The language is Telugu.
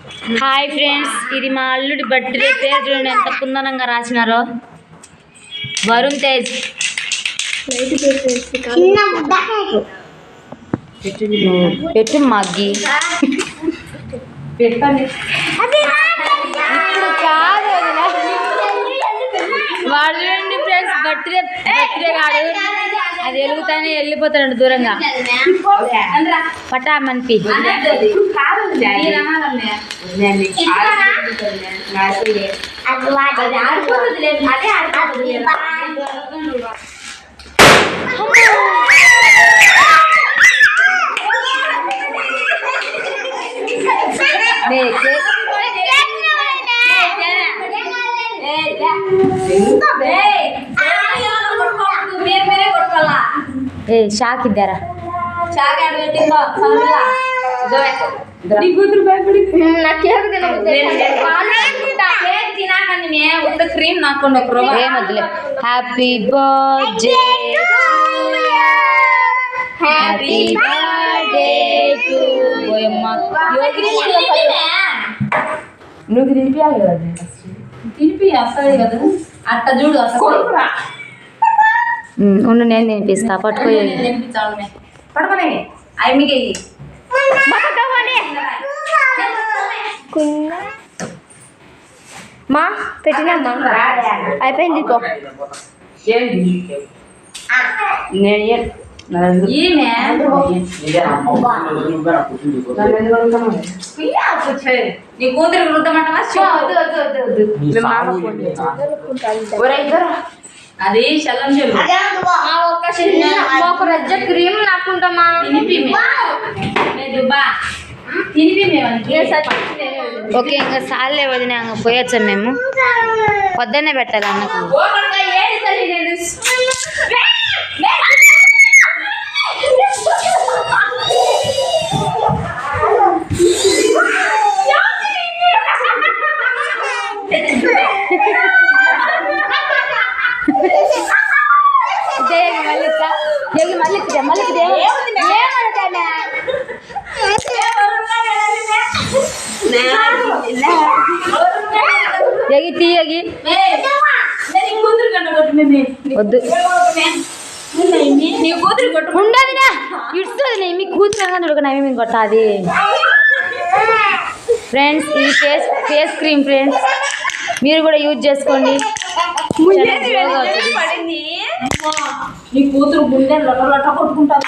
హాయ్ ఫ్రెండ్స్, ఇది మా అల్లుడి బర్త్డే. పేరు చూడండి ఎంత కుందనంగా రాసినారో. వరుణ్ తేజ్. పెట్టు మగ్గి పెట్టండి. ఇప్పుడు కాదు వాడు చూడండి ఫ్రెండ్స్, బర్త్డే కాడు. అది వెలుగుతానే వెళ్ళిపోతాడు దూరంగా. పటా మనిపి షాక్ ఇద్దారా? క్రీమ్ నాకుండా ఏమొద్దులే. Happy birthday, happy birthday to నువ్వు తినిపించాలి కదా. తినిపి వస్తుంది కదా అట్ట చూడు. ఉండు నేను తినిపిస్తా. పట్టుకోవాలి పట్టుకొని అవి మీకు మా పెట్టినమ్మా అయిపోయింది. నీ కూతురు వృద్ధమంటవా? అది శలం చెల్లు ఒక రజ్జ క్రీమ్ నాకుంటామా. ఓకే ఇంకా సార్లే వదిన పోయొచ్చా మేము. పొద్దున్నే పెట్టాలి అన్నకు. వద్దు ఉండదునా ఇస్తుంది. మీ కూతురు మేము కొట్టాది. ఫ్రెండ్స్ ఇది ఫేస్ క్రీమ్ ఫ్రెండ్స్, మీరు కూడా యూజ్ చేసుకోండి. నీ కూతురు గుండె లొట్ట కొట్టుకుంటారు.